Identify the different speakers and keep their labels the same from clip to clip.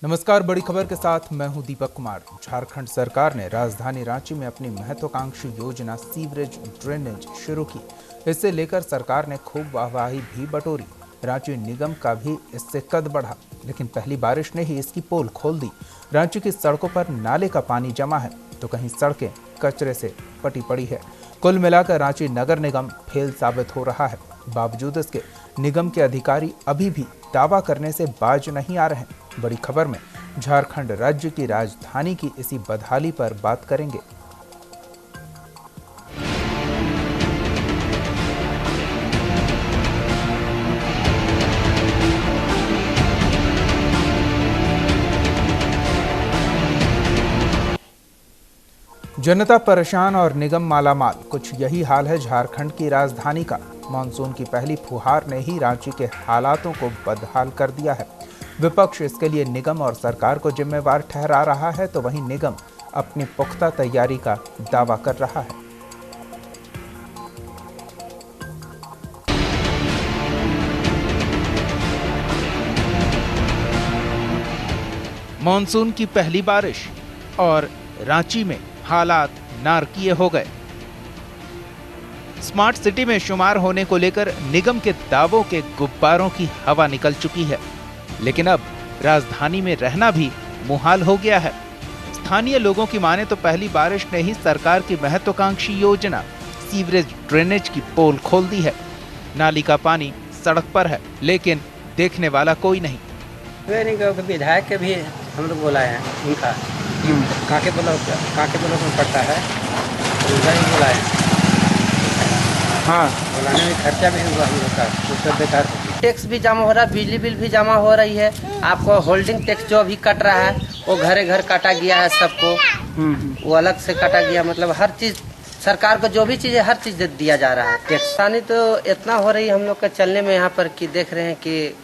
Speaker 1: नमस्कार, बड़ी खबर के साथ मैं हूं दीपक कुमार। झारखंड सरकार ने राजधानी रांची में अपनी महत्वाकांक्षी योजना सीवरेज ड्रेनेज शुरू की। इसे लेकर सरकार ने खूब वाहवाही भी बटोरी। रांची निगम का भी इससे कद बढ़ा, लेकिन पहली बारिश ने ही इसकी पोल खोल दी। रांची की सड़कों पर नाले का पानी जमा है तो कहीं सड़कें कचरे से पटी पड़ी है। कुल मिलाकर रांची नगर निगम फेल साबित हो रहा है। बावजूद इसके निगम के अधिकारी अभी भी दावा करने से बाज नहीं आ रहे हैं। बड़ी खबर में झारखंड राज्य की राजधानी की इसी बदहाली पर बात करेंगे। जनता परेशान और निगम मालामाल, कुछ यही हाल है झारखंड की राजधानी का। मानसून की पहली फुहार ने ही रांची के हालातों को बदहाल कर दिया है। विपक्ष इसके लिए निगम और सरकार को जिम्मेवार ठहरा रहा है, तो वहीं निगम अपनी पुख्ता तैयारी का दावा कर रहा है। मानसून की पहली बारिश और रांची में हालात नारकीय हो गए। स्मार्ट सिटी में शुमार होने को लेकर निगम के दावों के गुब्बारों की हवा निकल चुकी है, लेकिन अब राजधानी में रहना भी मुहाल हो गया है। स्थानीय लोगों की माने तो पहली बारिश ने ही सरकार की महत्वाकांक्षी योजना सीवरेज ड्रेनेज की पोल खोल दी है। नाली का पानी सड़क पर है, लेकिन देखने वाला कोई नहीं।
Speaker 2: विधायक के भी हम लोग बुलाए हैं, उनका काके ब्लॉक में पड़ता है, बुलाए। हाँ, बुलाने में खर्चा भी हुआ हम लोग का, उससे बेकार। टैक्स भी जमा हो रहा है, बिजली बिल भी जमा हो रही है। आपको होल्डिंग टैक्स जो अभी कट रहा है वो घरे घर काटा गया है सबको, वो अलग से काटा गया। मतलब हर चीज सरकार को जो भी चीज है हर चीज दिया जा रहा है। टैक्स पानी तो इतना हो रही है हम लोग के चलने में यहाँ पर कि देख रहे हैं कि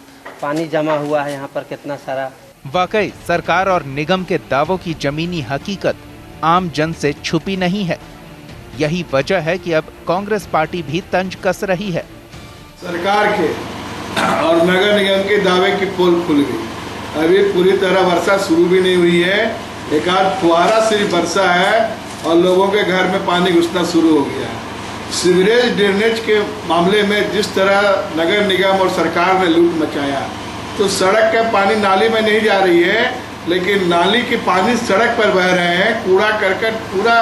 Speaker 2: पानी जमा हुआ है यहाँ पर कितना सारा।
Speaker 1: वाकई सरकार और निगम के दावों की जमीनी हकीकत आम जन से छुपी नहीं है। यही वजह है कि अब कांग्रेस पार्टी भी तंज कस रही है।
Speaker 3: सरकार के और नगर निगम के दावे की पोल खुल गई। अभी पूरी तरह वर्षा शुरू भी नहीं हुई है, एक आध फुहारा सिर्फ वर्षा है और लोगों के घर में पानी घुसना शुरू हो गया है। सीवरेज ड्रेनेज के मामले में जिस तरह नगर निगम और सरकार ने लूट मचाया, तो सड़क का पानी नाली में नहीं जा रही है, लेकिन नाली के पानी सड़क पर बह रहे हैं। कूड़ा करकट पूरा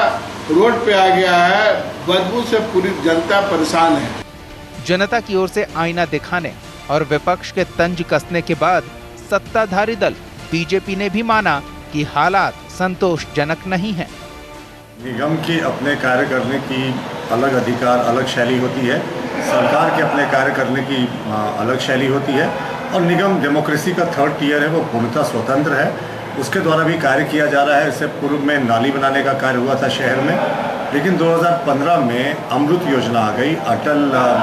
Speaker 3: रोड पे आ गया है, बदबू से पूरी जनता परेशान है।
Speaker 1: जनता की ओर से आईना दिखाने और विपक्ष के तंज कसने के बाद सत्ताधारी दल बीजेपी ने भी माना कि हालात संतोषजनक नहीं है।
Speaker 4: निगम की अपने कार्य करने की अलग अधिकार, अलग शैली होती है। सरकार के अपने कार्य करने की अलग शैली होती है। और निगम डेमोक्रेसी का थर्ड टियर है, वो पूर्णतः स्वतंत्र है, उसके द्वारा भी कार्य किया जा रहा है। इससे पूर्व में नाली बनाने का कार्य हुआ था शहर में, लेकिन 2015 में अमृत योजना आ गई, Atal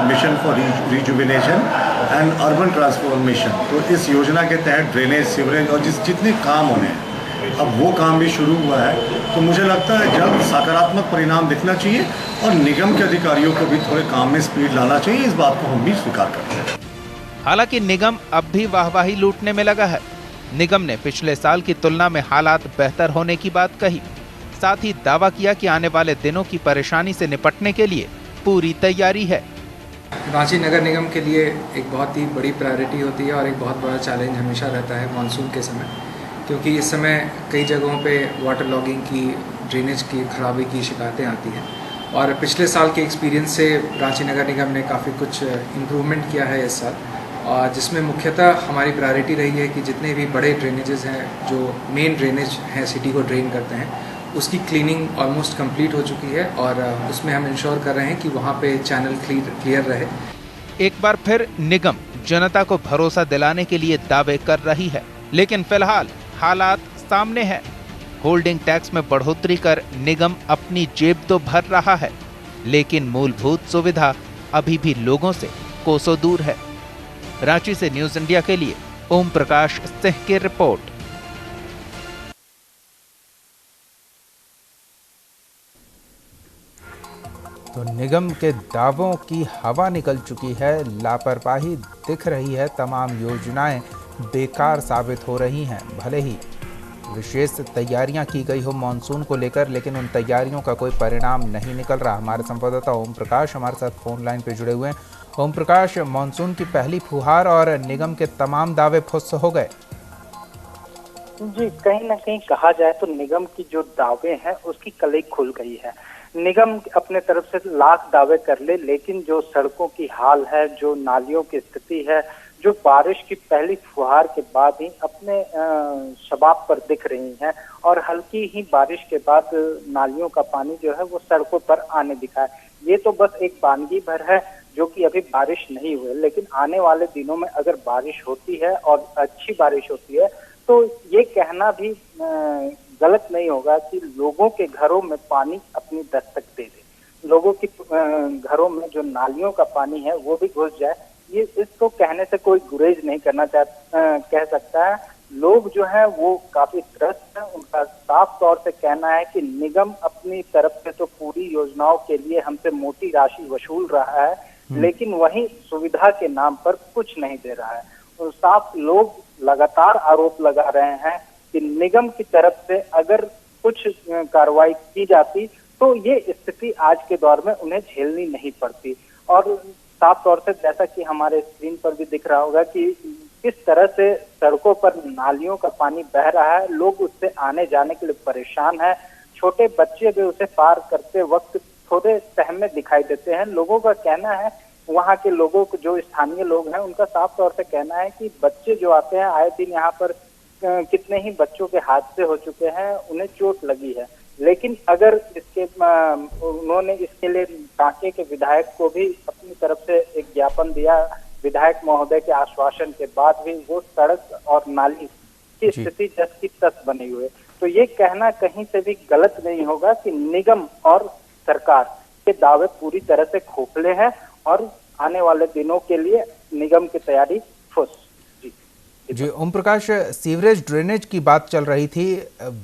Speaker 4: mission for rejuvenation and urban transformation. तो इस योजना के तहत ड्रेनेज, सीवरेज और जितने काम होने हैं, अब वो काम भी शुरू हुआ है। तो मुझे लगता है जल्द सकारात्मक परिणाम दिखना चाहिए और निगम के अधिकारियों को भी थोड़े काम में स्पीड लाना चाहिए। इस बात को हम भी स्वीकार करते हैं।
Speaker 1: हालांकि निगम अब भी वाहवाही लूटने में लगा है। निगम ने पिछले साल की तुलना में हालात बेहतर होने की बात कही, साथ ही दावा किया कि आने वाले दिनों की परेशानी से निपटने के लिए पूरी तैयारी है।
Speaker 5: रांची नगर निगम के लिए एक बहुत ही बड़ी प्रायोरिटी होती है और एक बहुत बड़ा चैलेंज हमेशा रहता है मानसून के समय, क्योंकि इस समय कई जगहों पे वाटर लॉगिंग की, ड्रेनेज की खराबी की शिकायतें आती हैं। और पिछले साल के एक्सपीरियंस से रांची नगर निगम ने काफ़ी कुछ इम्प्रूवमेंट किया है इस साल, और जिसमें मुख्यतः हमारी प्रायोरिटी रही है कि जितने भी बड़े ड्रेनेजेस हैं, जो मेन ड्रेनेज हैं सिटी को ड्रेन करते हैं, उसकी क्लीनिंग ऑलमोस्ट कंप्लीट हो चुकी है और उसमें हम इंश्योर कर रहे हैं कि वहाँ पे चैनल क्लियर रहे।
Speaker 1: एक बार फिर निगम जनता को भरोसा दिलाने के लिए दावे कर रही है, लेकिन फिलहाल हालात सामने है। होल्डिंग टैक्स में बढ़ोतरी कर निगम अपनी जेब तो भर रहा है, लेकिन मूलभूत सुविधा अभी भी लोगों से कोसों दूर है। रांची से न्यूज इंडिया के लिए ओम प्रकाश सिंह की रिपोर्ट। तो निगम के दावों की हवा निकल चुकी है, लापरवाही दिख रही है, तमाम योजनाएं बेकार साबित हो रही हैं। भले ही विशेष तैयारियां की गई हो मानसून को लेकर, लेकिन उन तैयारियों का कोई परिणाम नहीं निकल रहा। हमारे संवाददाता ओम प्रकाश हमारे साथ फोन लाइन पे जुड़े हुए हैं। ओम प्रकाश, मानसून की पहली फुहार और निगम के तमाम दावे फुस हो गए।
Speaker 6: जी, कहीं ना कहीं कहा जाए तो निगम की जो दावे हैं उसकी कलई खुल गई है। निगम अपने तरफ से लाख दावे कर ले, लेकिन जो सड़कों की हाल है, जो नालियों की स्थिति है, जो बारिश की पहली फुहार के बाद ही अपने शबाब पर दिख रही हैं और हल्की ही बारिश के बाद नालियों का पानी जो है वो सड़कों पर आने दिखा है। ये तो बस एक वानगी भर है जो कि अभी बारिश नहीं हुई, लेकिन आने वाले दिनों में अगर बारिश होती है और अच्छी बारिश होती है तो ये कहना भी गलत नहीं होगा कि लोगों के घरों में पानी अपनी दस्तक दे दे, लोगों के घरों में जो नालियों का पानी है वो भी घुस जाए। ये इसको कहने से कोई गुरेज नहीं करना कह सकता है। लोग जो है वो काफी त्रस्त हैं। उनका साफ तौर से कहना है कि निगम अपनी तरफ से तो पूरी योजनाओं के लिए हमसे मोटी राशि वसूल रहा है, लेकिन वहीं सुविधा के नाम पर कुछ नहीं दे रहा है। और साफ लोग लगातार आरोप लगा रहे हैं कि निगम की तरफ से अगर कुछ कार्रवाई की जाती तो ये स्थिति आज के दौर में उन्हें झेलनी नहीं पड़ती। और साफ तौर से जैसा कि हमारे स्क्रीन पर भी दिख रहा होगा कि किस तरह से सड़कों पर नालियों का पानी बह रहा है, लोग उससे आने जाने के लिए परेशान हैं। छोटे बच्चे भी उसे पार करते वक्त थोड़े सहमे दिखाई देते हैं। लोगों का कहना है, वहाँ के लोगों को, जो स्थानीय लोग हैं, उनका साफ तौर से कहना है कि बच्चे जो आते हैं आए दिन यहाँ पर कितने ही बच्चों के हादसे हो चुके हैं, उन्हें चोट लगी है। लेकिन अगर इसके उन्होंने इसके लिए कांके के विधायक को भी अपनी तरफ से एक ज्ञापन दिया। विधायक महोदय के आश्वासन के बाद भी वो सड़क और नाली की स्थिति जस की तस बनी हुई है। तो ये कहना कहीं से भी गलत नहीं होगा कि निगम और सरकार के दावे पूरी तरह से खोखले हैं और आने वाले दिनों के लिए निगम की तैयारी फुस।
Speaker 1: जी ओम प्रकाश, सीवरेज ड्रेनेज की बात चल रही थी,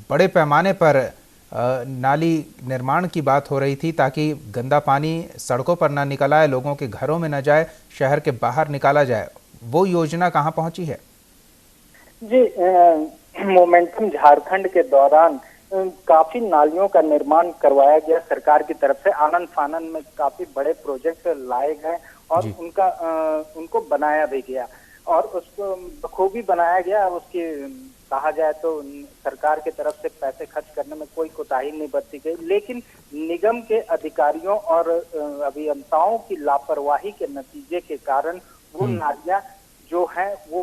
Speaker 1: बड़े पैमाने पर नाली निर्माण की बात हो रही थी ताकि गंदा पानी सड़कों पर ना निकल आए, लोगों के घरों में न जाए, शहर के बाहर निकाला जाए। वो योजना कहाँ पहुंची है?
Speaker 6: जी, मोमेंटम झारखंड के दौरान काफी नालियों का निर्माण करवाया गया सरकार की तरफ से। आनंद फानन में काफी बड़े प्रोजेक्ट लाए गए और उनको बनाया भी गया और उसको बखूबी बनाया गया। उसकी कहा जाए तो सरकार की तरफ से पैसे खर्च करने में कोई कोताही नहीं बरती गई, लेकिन निगम के अधिकारियों और अभियंताओं की लापरवाही के नतीजे के कारण वो नालियां जो हैं वो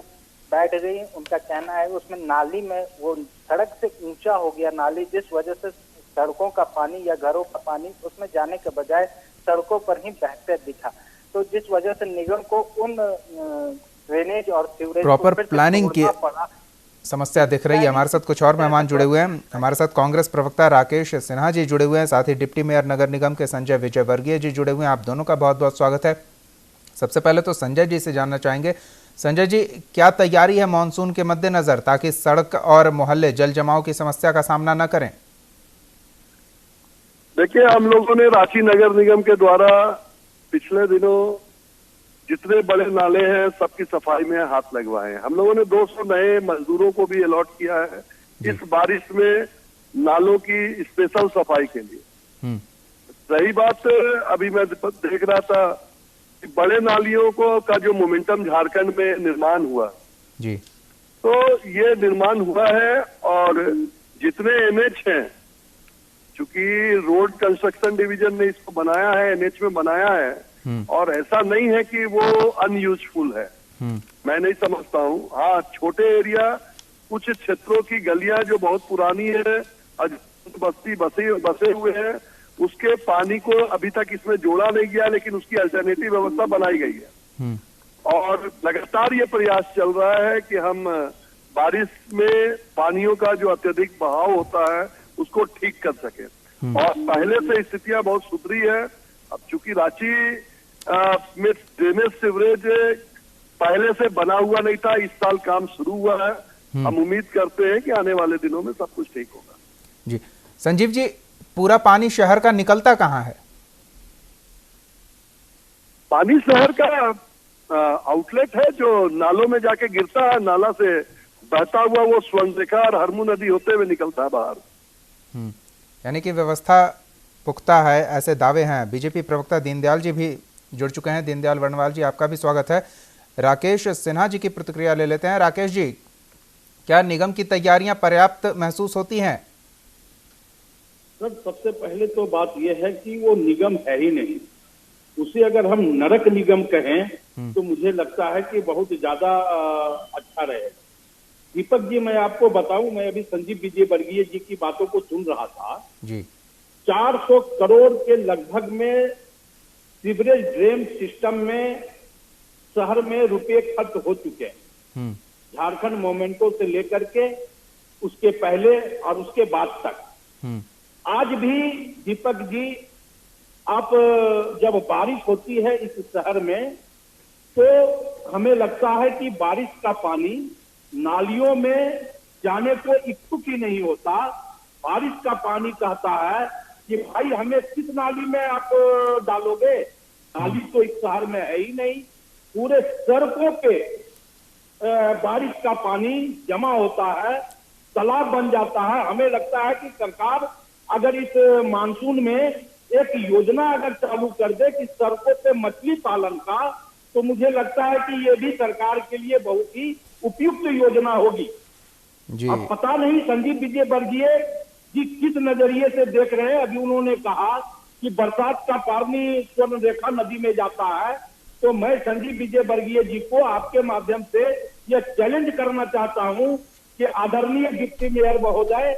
Speaker 6: बैठ गई। उनका कहना है उसमें नाली में वो सड़क से ऊंचा हो गया नाली, जिस वजह से सड़कों का पानी या घरों का पानी उसमें जाने के बजाय सड़कों पर ही बहते दिखा। तो जिस वजह से निगम को उन ड्रेनेज और सीवरेज
Speaker 1: प्रॉपर प्लानिंग की समस्या दिख रही है। हमारे साथ कुछ और मेहमान जुड़े हुए हैं। हमारे साथ कांग्रेस प्रवक्ता राकेश सिन्हा जी जुड़े हुए हैं, साथ ही डिप्टी मेयर नगर निगम के संजय विजयवर्गीय जी जुड़े हुए हैं। आप दोनों का बहुत बहुत स्वागत है। सबसे पहले तो संजय जी से जानना चाहेंगे, संजय जी क्या तैयारी है मानसून के मद्देनजर ताकि सड़क और मोहल्ले जल जमाव की समस्या का सामना न करें?
Speaker 7: देखिए, हम लोगों ने रांची नगर निगम के द्वारा पिछले दिनों जितने बड़े नाले हैं सबकी सफाई में हाथ लगवाए हैं। हम लोगों ने 200 नए मजदूरों को भी अलॉट किया है इस बारिश में नालों की स्पेशल सफाई के लिए। रही बात, अभी मैं देख रहा था कि बड़े नालियों का जो मोमेंटम झारखंड में निर्माण हुआ
Speaker 1: जी,
Speaker 7: तो ये निर्माण हुआ है और जितने एनएच हैं, चूंकि रोड कंस्ट्रक्शन डिवीजन ने इसको बनाया है, एनएच में बनाया है और ऐसा नहीं है कि वो अनयूजफुल है, मैं नहीं समझता हूँ। हाँ, छोटे एरिया, कुछ क्षेत्रों की गलियां जो बहुत पुरानी है, बस्ती बसे हुए हैं, उसके पानी को अभी तक इसमें जोड़ा नहीं गया, लेकिन उसकी अल्टरनेटिव व्यवस्था बनाई गई है। और लगातार ये प्रयास चल रहा है कि हम बारिश में पानियों का जो अत्यधिक बहाव होता है उसको ठीक कर सके। और पहले से स्थितियां बहुत सुधरी है। अब चूंकि रांची में ड्रेनेज सीवरेज पहले से बना हुआ नहीं था, इस साल काम शुरू हुआ है। हम उम्मीद करते हैं कि आने वाले दिनों में सब कुछ ठीक होगा।
Speaker 1: जी संजीव जी, पूरा पानी शहर का निकलता कहाँ है?
Speaker 7: पानी शहर का आउटलेट है जो नालों में जाके गिरता है, नाला से बहता हुआ वो स्वर्णरेखा और हरमू नदी होते हुए निकलता है बाहर।
Speaker 1: यानी कि व्यवस्था पुख्ता है, ऐसे दावे हैं। बीजेपी प्रवक्ता दीनदयाल जी भी जुड़ चुके हैं। दीनदयाल वर्णवाल जी, आपका भी स्वागत है। राकेश सिन्हा जी की प्रतिक्रिया ले लेते हैं। राकेश जी, क्या निगम की तैयारियां पर्याप्त महसूस होती हैं?
Speaker 8: सर, सबसे पहले तो बात यह है कि वो निगम है ही नहीं। उसे अगर हम नरक निगम कहें तो मुझे लगता है कि बहुत ज्यादा अच्छा रहेगा। दीपक जी, मैं आपको बताऊं, मैं अभी संजीव विजयवर्गीय जी की बातों को सुन रहा था
Speaker 1: जी।
Speaker 8: 400 करोड़ के लगभग में सीवरेज ड्रेन सिस्टम में शहर में रुपए खर्च हो चुके हैं, झारखंड मोमेंटो से लेकर के उसके पहले और उसके बाद तक। आज भी दीपक जी, आप जब बारिश होती है इस शहर में तो हमें लगता है कि बारिश का पानी नालियों में जाने को इच्छुक ही नहीं होता। बारिश का पानी कहता है कि भाई हमें किस नाली में आप डालोगे, नाली तो इस शहर में है ही नहीं। पूरे सड़कों पे बारिश का पानी जमा होता है, तालाब बन जाता है। हमें लगता है कि सरकार अगर इस मानसून में एक योजना अगर चालू कर दे कि सड़कों पे मछली पालन का, तो मुझे लगता है कि ये भी सरकार के लिए बहुत ही उपयुक्त योजना होगी
Speaker 1: जी।
Speaker 8: अब पता नहीं संजीव विजयवर्गीय जी किस नजरिए से देख रहे हैं। अभी उन्होंने कहा कि बरसात का पानी स्वर्णरेखा नदी में जाता है, तो मैं संजीव विजयवर्गीय जी को आपके माध्यम से यह चैलेंज करना चाहता हूं कि आदरणीय डिप्टी मेयर महोदय,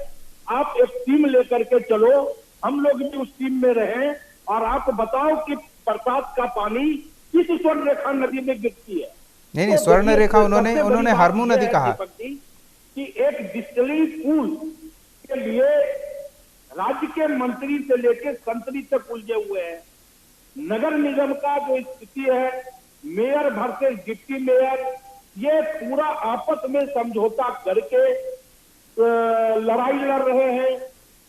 Speaker 8: आप एक टीम लेकर के चलो, हम लोग भी उस टीम में रहें और आप बताओ कि बरसात का पानी किस स्वर्ण रेखा नदी में गिरती है।
Speaker 1: नहीं, स्वर्ण रेखा उन्होंने हरमू नदी कहा
Speaker 8: कि एक डिस्टिलरी पूल के लिए राज्य के मंत्री से लेकर संतरी तक उलझे हुए हैं। नगर निगम का जो स्थिति है, मेयर वर्सेस डिप्टी मेयर, ये पूरा आपस में समझौता करके लड़ाई लड़ रहे हैं।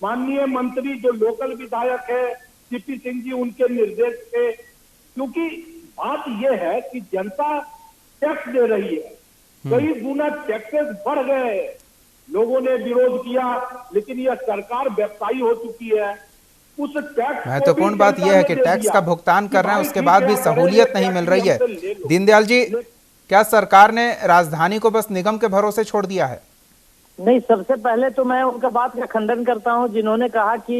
Speaker 8: माननीय मंत्री जो लोकल विधायक है सीपी सिंह जी, उनके निर्देश पे, क्योंकि बात यह है कि जनता टैक्स दे रही है, कई गुना टैक्सेस बढ़ गए। लोगों ने विरोध किया, लेकिन यह सरकार व्यवसायी हो चुकी है। उस टैक्स
Speaker 1: महत्वपूर्ण बात यह है कि टैक्स का भुगतान कर रहे हैं, उसके बाद भी सहूलियत नहीं मिल रही है। दीनदयाल जी, क्या सरकार ने राजधानी को बस निगम के भरोसे छोड़ दिया है?
Speaker 6: नहीं, सबसे पहले तो मैं उनका बात का खंडन करता हूं जिन्होंने कहा कि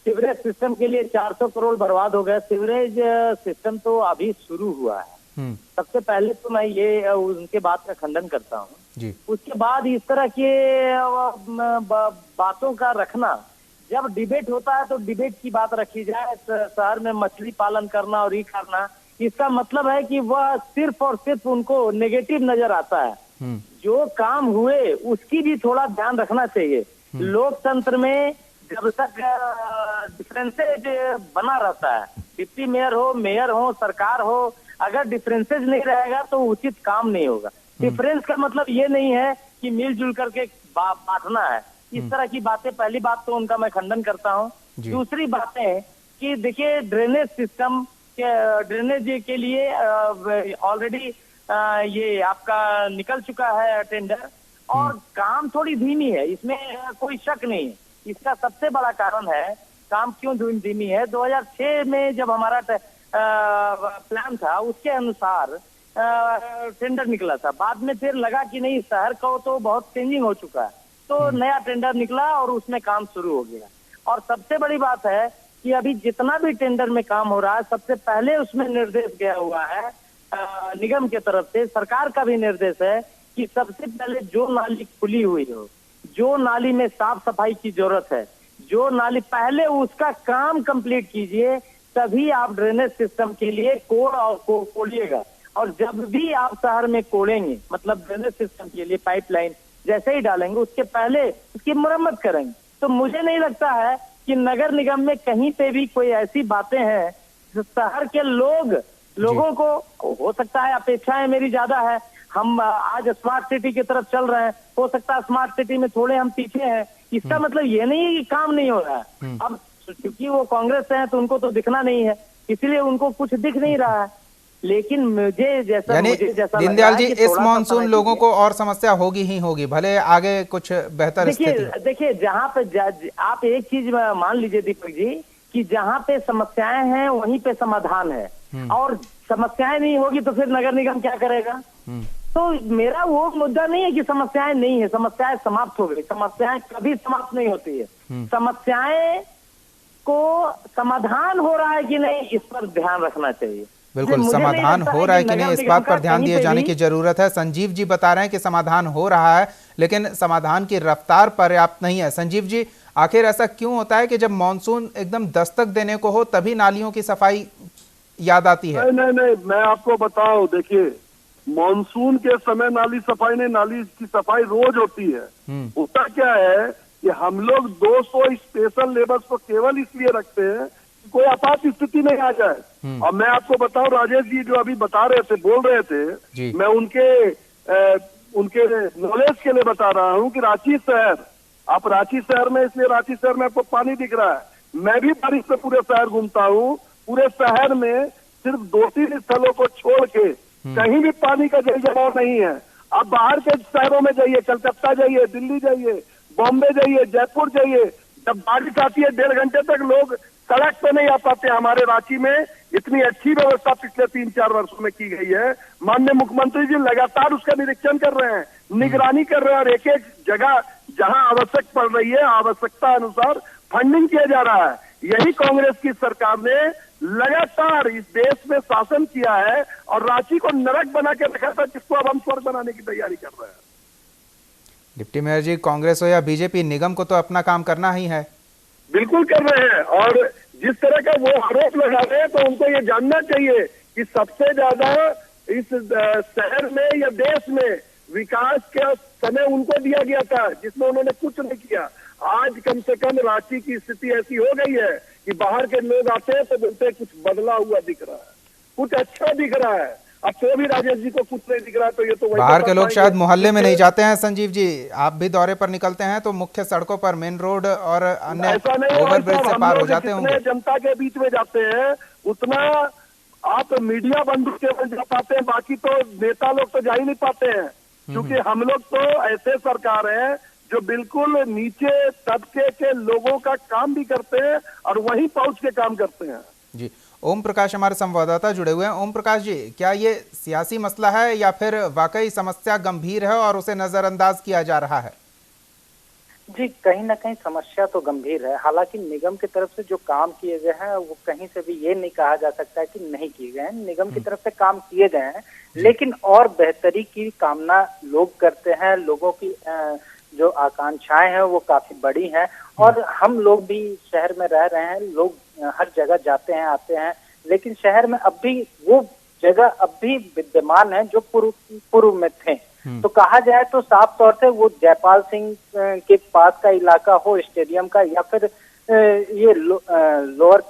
Speaker 6: सीवरेज सिस्टम के लिए 400 करोड़ बर्बाद हो गए। सीवरेज सिस्टम तो अभी शुरू हुआ है। सबसे पहले तो मैं ये उनके बात का खंडन करता हूँ। उसके बाद इस तरह के बातों का रखना, जब डिबेट होता है तो डिबेट की बात रखी जाए। शहर में मछली पालन करना और ये करना, इसका मतलब है कि वह सिर्फ और सिर्फ उनको नेगेटिव नजर आता है। जो काम हुए उसकी भी थोड़ा ध्यान रखना चाहिए। लोकतंत्र में जब तक डिफरेंसेज बना रहता है, डिप्टी मेयर हो, मेयर हो, सरकार हो, अगर डिफरेंसेज नहीं रहेगा तो उचित काम नहीं होगा। डिफरेंस का मतलब ये नहीं है कि मिलजुल करके बांटना है। इस तरह की बातें, पहली बात तो उनका मैं खंडन करता हूँ। दूसरी बातें कि देखिए, ड्रेनेज सिस्टम के, ड्रेनेज के लिए ऑलरेडी ये आपका निकल चुका है टेंडर, और काम थोड़ी धीमी है, इसमें कोई शक नहीं है। इसका सबसे बड़ा कारण है काम क्यों धीमी है। 2006 में जब हमारा प्लान था, उसके अनुसार टेंडर निकला था। बाद में फिर लगा कि नहीं, शहर का तो बहुत चेंजिंग हो चुका है, तो नया टेंडर निकला और उसमें काम शुरू हो गया। और सबसे बड़ी बात है कि अभी जितना भी टेंडर में काम हो रहा है, सबसे पहले उसमें निर्देश गया हुआ है निगम के तरफ से, सरकार का भी निर्देश है कि सबसे पहले जो नाली खुली हुई हो, जो नाली में साफ सफाई की जरूरत है, जो नाली, पहले उसका काम कंप्लीट कीजिए, तभी आप ड्रेनेज सिस्टम के लिए कोड़िएगा। और जब भी आप शहर में कोड़ेंगे, मतलब ड्रेनेज सिस्टम के लिए पाइपलाइन जैसे ही डालेंगे, उसके पहले उसकी मरम्मत करेंगे। तो मुझे नहीं लगता है कि नगर निगम में कहीं पे भी कोई ऐसी बातें हैं जो शहर के लोगों को, हो सकता है अपेक्षाएं मेरी ज्यादा है, हम आज स्मार्ट सिटी की तरफ चल रहे हैं, हो सकता है स्मार्ट सिटी में थोड़े हम पीछे हैं। इसका मतलब ये नहीं है कि काम नहीं हो रहा है। अब क्योंकि वो कांग्रेस से हैं तो उनको तो दिखना नहीं है, इसलिए उनको कुछ दिख नहीं रहा है।
Speaker 9: लेकिन मुझे जैसा
Speaker 1: दीनदयाल जी, इस मानसून लोगों को और समस्या होगी ही होगी, भले आगे कुछ बेहतर स्थिति।
Speaker 9: देखिए जहाँ पे आप एक चीज मान लीजिए दीपक जी कि जहाँ पे समस्याएं हैं वहीं पे समाधान है, और समस्याएं नहीं होगी तो फिर नगर निगम क्या करेगा। तो मेरा वो मुद्दा नहीं है कि समस्याएं नहीं है, समस्याएं समाप्त हो गई, समस्याएं कभी समाप्त नहीं होती है। समस्याएं को समाधान हो रहा है कि नहीं, इस पर ध्यान रखना चाहिए।
Speaker 1: बिल्कुल, समाधान हो रहा है कि नहीं, इस बात पर ध्यान दिए जाने की जरूरत है। संजीव जी बता रहे हैं कि समाधान हो रहा है, लेकिन समाधान की रफ्तार पर्याप्त नहीं है। संजीव जी, आखिर ऐसा क्यों होता है कि जब मानसून एकदम दस्तक देने को हो तभी नालियों की सफाई याद आती है?
Speaker 7: नहीं, मैं आपको बताऊं, देखिए मानसून के समय नाली सफाई नहीं, नाली की सफाई रोज होती है। होता क्या है कि हम लोग 200 स्पेशल लेबर्स को केवल इसलिए रखते हैं कि कोई आपात स्थिति नहीं आ जाए। और मैं आपको बताऊं, राजेश जी जो अभी बता रहे थे, बोल रहे थे, मैं उनके नॉलेज के लिए बता रहा हूं कि रांची शहर, आप रांची शहर में, इसलिए रांची शहर में आपको पानी दिख रहा है। मैं भी बारिश में पूरे शहर घूमता हूँ, पूरे शहर में सिर्फ 2-3 स्थलों को छोड़ के कहीं भी पानी का जल जमाव नहीं है। आप बाहर के शहरों में जाइए, कलकत्ता जाइए, दिल्ली जाइए, बॉम्बे जाइए, जयपुर जाइए, जब बारिश आती है 1.5 घंटे तक लोग सड़क पे नहीं आ पाते। हमारे रांची में इतनी अच्छी व्यवस्था पिछले 3-4 वर्षों में की गई है। माननीय मुख्यमंत्री जी लगातार उसका निरीक्षण कर रहे हैं, निगरानी कर रहे हैं, और एक एक जगह जहां आवश्यक पड़ रही है आवश्यकता अनुसार फंडिंग किया जा रहा है। यही कांग्रेस की सरकार ने लगातार इस देश में शासन किया है और रांची को नरक बना के रखा था, जिसको अब हम स्वर्ग बनाने की तैयारी कर रहे हैं।
Speaker 1: डिप्टी मेयर जी, कांग्रेस हो या बीजेपी, निगम को तो अपना काम करना ही है।
Speaker 7: बिल्कुल कर रहे हैं, और जिस तरह का वो आरोप लगा रहे हैं तो उनको ये जानना चाहिए कि सबसे ज्यादा इस शहर में या देश में विकास का समय उनको दिया गया था, जिसमें उन्होंने कुछ नहीं किया। आज कम से कम रांची की स्थिति ऐसी हो गई है कि बाहर के लोग आते हैं तो बोलते हैं कुछ बदला हुआ दिख रहा है, कुछ अच्छा दिख रहा है। अब तो भी राजेश जी को कुछ नहीं दिख रहा, तो ये तो
Speaker 1: बाहर के लोग शायद मोहल्ले में नहीं जाते हैं। संजीव जी, आप भी दौरे पर निकलते हैं तो मुख्य सड़कों पर, मेन रोड और अन्य ओवरब्रिज से पार हो जाते होंगे।
Speaker 7: जनता के बीच में जाते हैं उतना आप मीडिया बंधु केवल जा पाते हैं, बाकी तो नेता लोग तो जा ही नहीं पाते हैं, क्योंकि हम लोग तो ऐसे सरकार है जो बिल्कुल नीचे तबके के लोगों का काम भी करते हैं और वहीं पहुंच के काम करते हैं।
Speaker 1: जी, ओम प्रकाश हमारे संवाददाता जुड़े हुए हैं। ओम प्रकाश जी, क्या ये सियासी मसला है या फिर वाकई समस्या गंभीर है और उसे नजरअंदाज किया जा रहा है?
Speaker 6: जी, कहीं ना कहीं समस्या तो गंभीर है। हालांकि निगम की तरफ से जो काम किए गए हैं वो कहीं से भी ये नहीं कहा जा सकता है कि नहीं किए गए हैं। निगम की तरफ से काम किए गए हैं, लेकिन और बेहतरी की कामना लोग करते हैं। लोगों की जो आकांक्षाएं हैं वो काफी बड़ी हैं, और हम लोग भी शहर में रह रहे हैं, लोग हर जगह जाते हैं, आते हैं, लेकिन शहर में अब भी वो जगह अब भी विद्यमान है जो पूर्व में थे। तो कहा जाए तो साफ तौर से वो जयपाल सिंह के पास का इलाका हो स्टेडियम का, या फिर ये लोअर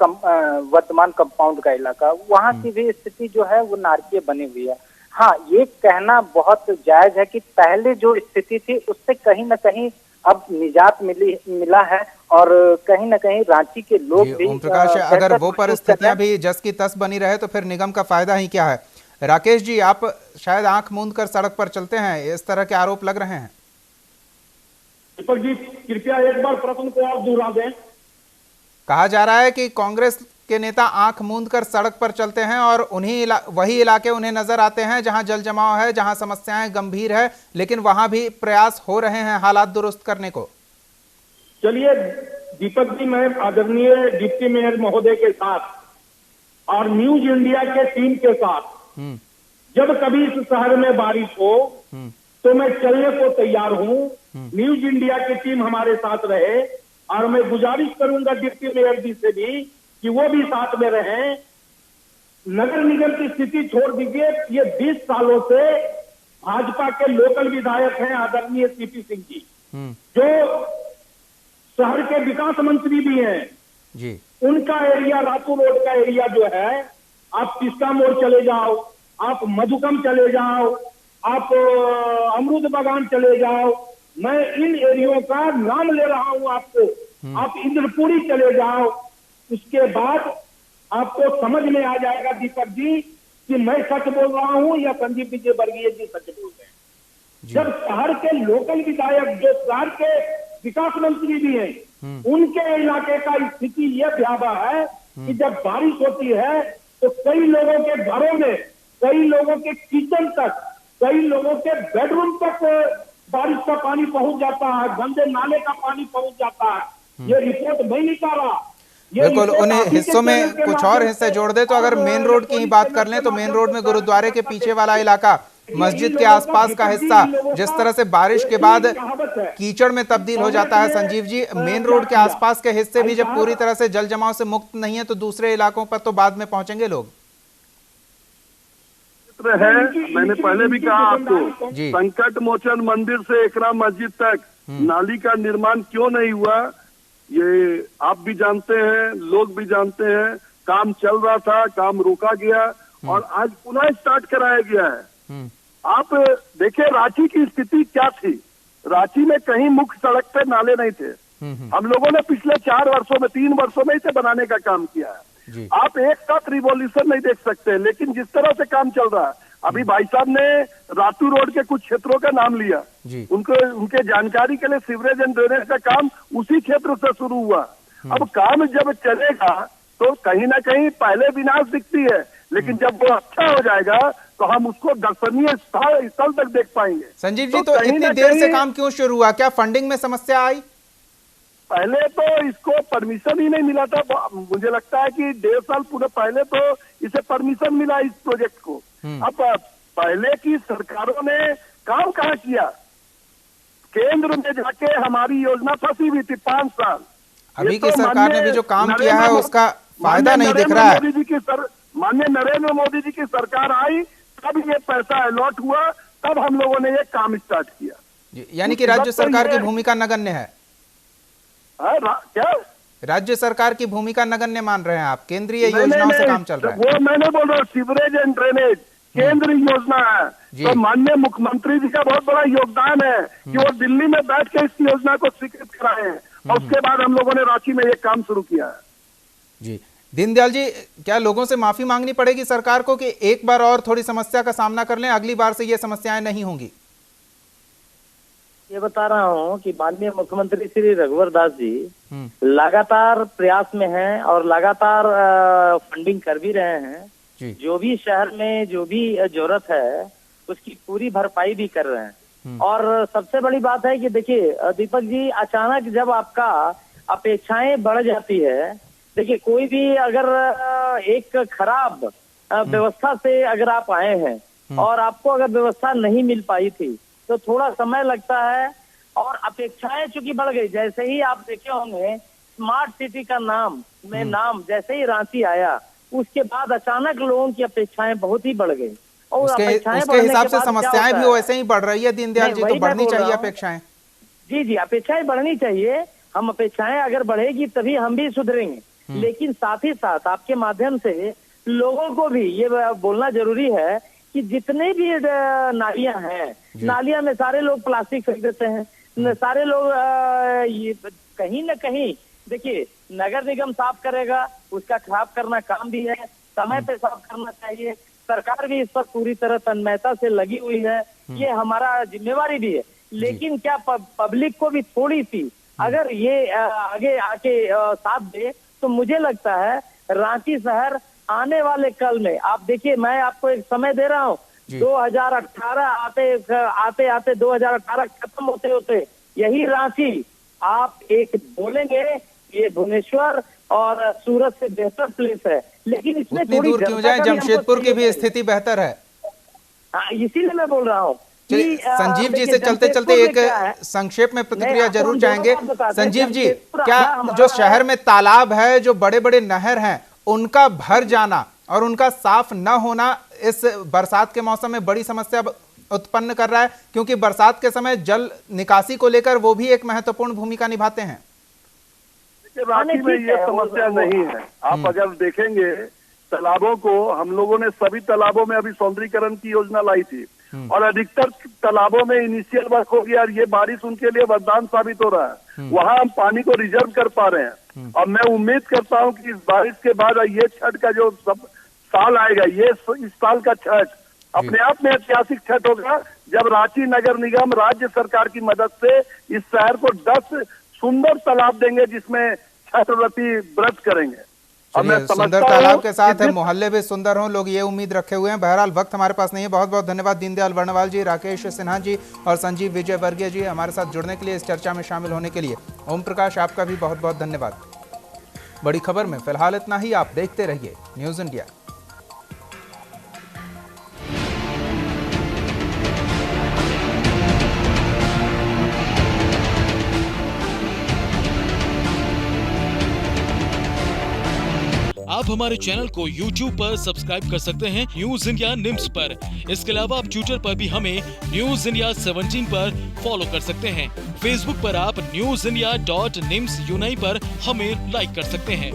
Speaker 6: वर्तमान कंपाउंड का इलाका, वहाँ की भी स्थिति जो है वो नारकीय बनी हुई है। हाँ, ये कहना बहुत जायज है कि पहले जो स्थिति थी उससे कहीं ना कहीं अब निजात मिला है, और कहीं ना कहीं रांची के लोग भी।
Speaker 1: ओम प्रकाश, अगर वो परिस्थितियां भी जस की तस बनी रहे तो फिर निगम का फायदा ही क्या है? राकेश जी, आप शायद आंख मूंद कर सड़क पर चलते हैं, इस तरह के आरोप लग रहे हैं।
Speaker 8: दीपक जी, कृपया एक बार प्रश्न को और दोहरा दें।
Speaker 1: कहा जा रहा है कि कांग्रेस के नेता आंख मूंद कर सड़क पर चलते हैं और वही इलाके उन्हें नजर आते हैं जहां जल जमाव है, जहां समस्याएं गंभीर है, लेकिन वहां भी प्रयास हो रहे हैं हालात दुरुस्त करने को।
Speaker 8: चलिए दीपक जी, मैं आदरणीय डिप्टी मेयर महोदय के साथ और न्यूज इंडिया के टीम के साथ जब कभी इस शहर में बारिश हो तो मैं चलने को तैयार हूं। न्यूज इंडिया की टीम हमारे साथ रहे, और मैं गुजारिश करूंगा डिप्टी मेयर जी से भी कि वो भी साथ में रहें। नगर निगम की स्थिति छोड़ दीजिए, ये 20 सालों से भाजपा के लोकल विधायक हैं आदरणीय सीपी सिंह जी, जो शहर के विकास मंत्री भी हैं
Speaker 1: जी।
Speaker 8: उनका एरिया, रातू रोड का एरिया जो है, आप पिस्का मोड़ चले जाओ, आप मधुकम चले जाओ, आप अमरूद बागान चले जाओ, मैं इन एरियो का नाम ले रहा हूं आपको। आप इंद्रपुरी चले जाओ, उसके बाद आपको समझ में आ जाएगा दीपक जी कि मैं सच बोल रहा हूं या संजीव विजय वर्गीय जी सच बोल रहे हैं। जब शहर के लोकल विधायक जो शहर के विकास मंत्री भी हैं, उनके इलाके का स्थिति यह भयावह है कि जब बारिश होती है तो कई लोगों के घरों में, कई लोगों के किचन तक, कई लोगों के बेडरूम तक बारिश का पानी पहुंच जाता है, गंदे नाले का पानी पहुंच जाता है। ये रिपोर्ट मैं नहीं कर रहा।
Speaker 1: बिल्कुल, उन्हें हिस्सों में कुछ और हिस्से जोड़ दे तो अगर मेन रोड की ही बात कर लें तो मेन रोड में गुरुद्वारे के पीछे वाला इलाका, मस्जिद के आसपास का हिस्सा, जिस तरह से बारिश के बाद कीचड़ में तब्दील हो जाता है संजीव जी, मेन रोड के आसपास के हिस्से भी जब पूरी तरह से जल जमाव से मुक्त नहीं है तो दूसरे इलाकों पर तो बाद में पहुंचेंगे लोग।
Speaker 7: है, मैंने पहले भी कहा आपको, संकट मोचन मंदिर से एकरा मस्जिद तक नाली का निर्माण क्यों नहीं हुआ, ये आप भी जानते हैं, लोग भी जानते हैं। काम चल रहा था, काम रोका गया और आज पुनः स्टार्ट कराया गया है। आप देखिए रांची की स्थिति क्या थी। रांची में कहीं मुख्य सड़क पे नाले नहीं थे। हम लोगों ने पिछले 4 वर्षों में, 3 वर्षों में इसे बनाने का काम किया है। आप एक साथ रिवॉल्यूशन नहीं देख सकते, लेकिन जिस तरह से काम चल रहा है, अभी भाई साहब ने रातू रोड के कुछ क्षेत्रों का नाम लिया, उनके जानकारी के लिए सीवरेज एंड ड्रेनेज का काम उसी क्षेत्र से शुरू हुआ। अब काम जब चलेगा तो कहीं ना कहीं पहले विनाश दिखती है, लेकिन जब वो अच्छा हो जाएगा तो हम उसको दर्शनीय स्थल तक देख पाएंगे।
Speaker 1: संजीव जी, तो इतनी देर से काम क्यों शुरू हुआ? क्या फंडिंग में समस्या आई?
Speaker 7: पहले तो इसको परमिशन ही नहीं मिला था। मुझे लगता है कि 1.5 साल पूरे पहले तो इसे परमिशन मिला इस प्रोजेक्ट को। अब पहले की सरकारों ने काम कहाँ किया? केंद्र में जाके हमारी योजना फंसी हुई थी 5 साल।
Speaker 1: अभी की सरकार ने भी जो काम किया है उसका फायदा नहीं दिख रहा है।
Speaker 7: माननीय नरेंद्र मोदी जी की सरकार आई तब ये पैसा अलॉट हुआ, तब हम लोगों ने ये काम स्टार्ट किया।
Speaker 1: यानी कि राज्य सरकार की भूमिका नगण्य है।
Speaker 7: क्या
Speaker 1: राज्य सरकार की भूमिका नगण्य मान रहे हैं आप? केंद्रीय योजनाओं से काम चल रहा है।
Speaker 7: वो मैंने बोल रहा हूँ, सीवरेज एंड ड्रेनेज केंद्रीय योजना है, तो माननीय मुख्यमंत्री जी का बहुत बड़ा योगदान है कि वो दिल्ली में बैठ के इस योजना को स्वीकृत कराए हैं और उसके बाद हम लोगों ने रांची में ये काम शुरू किया है।
Speaker 1: जी दीनदयाल जी, क्या लोगों से माफी मांगनी पड़ेगी सरकार को कि एक बार और थोड़ी समस्या का सामना कर लें, अगली बार से ये समस्याएं नहीं होंगी?
Speaker 9: ये बता रहा हूँ कि माननीय मुख्यमंत्री श्री रघुवर दास जी लगातार प्रयास में हैं और लगातार फंडिंग कर भी रहे हैं। जो भी शहर में जो भी जरूरत है उसकी पूरी भरपाई भी कर रहे हैं। और सबसे बड़ी बात है कि देखिए दीपक जी, अचानक जब आपका अपेक्षाएं बढ़ जाती है, देखिए कोई भी अगर एक खराब व्यवस्था से अगर आप आए हैं और आपको अगर व्यवस्था नहीं मिल पाई थी तो थोड़ा समय लगता है और अपेक्षाएं चूंकि बढ़ गई। जैसे ही आप देखे होंगे स्मार्ट सिटी का नाम जैसे ही रांची आया, उसके बाद अचानक लोगों की अपेक्षाएं बहुत ही बढ़ गई और
Speaker 1: उसके हिसाब से समस्याएं भी वैसे ही बढ़ रही है दीनदयाल जी, तो बढ़नी चाहिए अपेक्षाएं।
Speaker 9: जी, अपेक्षाएं बढ़नी चाहिए। हम अपेक्षाएं अगर बढ़ेगी तभी हम भी सुधरेंगे, लेकिन साथ ही साथ आपके माध्यम से लोगों को भी ये बोलना जरूरी है कि जितने भी नालियां हैं, नालियां में सारे लोग प्लास्टिक फेंक देते हैं, सारे लोग ये कहीं न कहीं देखिए नगर निगम साफ करेगा, उसका साफ करना काम भी है, समय पे साफ करना चाहिए। सरकार भी इस पर पूरी तरह तन्मयता से लगी हुई है, ये हमारा जिम्मेवारी भी है। लेकिन क्या पब्लिक को भी थोड़ी सी अगर ये आगे आके साथ दे तो मुझे लगता है रांची शहर आने वाले कल में, आप देखिए मैं आपको एक समय दे रहा हूँ, 2018 आते 2018 खत्म होते होते यही रांची आप एक बोलेंगे ये भुवनेश्वर और सूरत से बेहतर प्लेस है, लेकिन इसमें थोड़ी
Speaker 1: दूर क्यों जाए, जमशेदपुर की भी स्थिति बेहतर है।
Speaker 9: हाँ, इसीलिए मैं बोल रहा हूँ।
Speaker 1: संजीव जी से चलते चलते एक संक्षेप में प्रतिक्रिया जरूर चाहेंगे। संजीव जी, क्या जो शहर में तालाब है, जो बड़े बड़े नहर हैं, उनका भर जाना और उनका साफ न होना इस बरसात के मौसम में बड़ी समस्या उत्पन्न कर रहा है? क्योंकि बरसात के समय जल निकासी को लेकर वो भी एक महत्वपूर्ण भूमिका निभाते हैं।
Speaker 7: रांची में ये समस्या नहीं है। आप अगर देखेंगे तालाबों को, हम लोगों ने सभी तालाबों में अभी सौंदर्यीकरण की योजना लाई थी और अधिकतर तालाबों में इनिशियल वर्क हो गया और ये बारिश उनके लिए वरदान साबित हो रहा है। वहां हम पानी को रिजर्व कर पा रहे हैं और मैं उम्मीद करता हूं कि इस बारिश के बाद ये छठ का जो सब साल आएगा, ये इस साल का छठ अपने आप में ऐतिहासिक छठ होगा जब रांची नगर निगम राज्य सरकार की मदद से इस शहर को 10 सुंदर तालाब देंगे जिसमें छठ व्रती व्रत करेंगे।
Speaker 1: सुंदर तालाब के साथ है मोहल्ले भी सुंदर हों, लोग ये उम्मीद रखे हुए हैं। बहरहाल वक्त हमारे पास नहीं है। बहुत बहुत धन्यवाद दीनदयाल वर्णवाल जी, राकेश सिन्हा जी और संजीव विजय वर्गीय जी हमारे साथ जुड़ने के लिए, इस चर्चा में शामिल होने के लिए। ओम प्रकाश आपका भी बहुत बहुत धन्यवाद। बड़ी खबर में फिलहाल इतना ही। आप देखते रहिए न्यूज़ इंडिया।
Speaker 10: आप हमारे चैनल को YouTube पर सब्सक्राइब कर सकते हैं न्यूज़ इंडिया निम्स पर। इसके अलावा आप ट्विटर पर भी हमें न्यूज़ इंडिया 17 पर फॉलो कर सकते हैं। फेसबुक पर आप newsindia.nimsUnai पर हमें लाइक कर सकते हैं।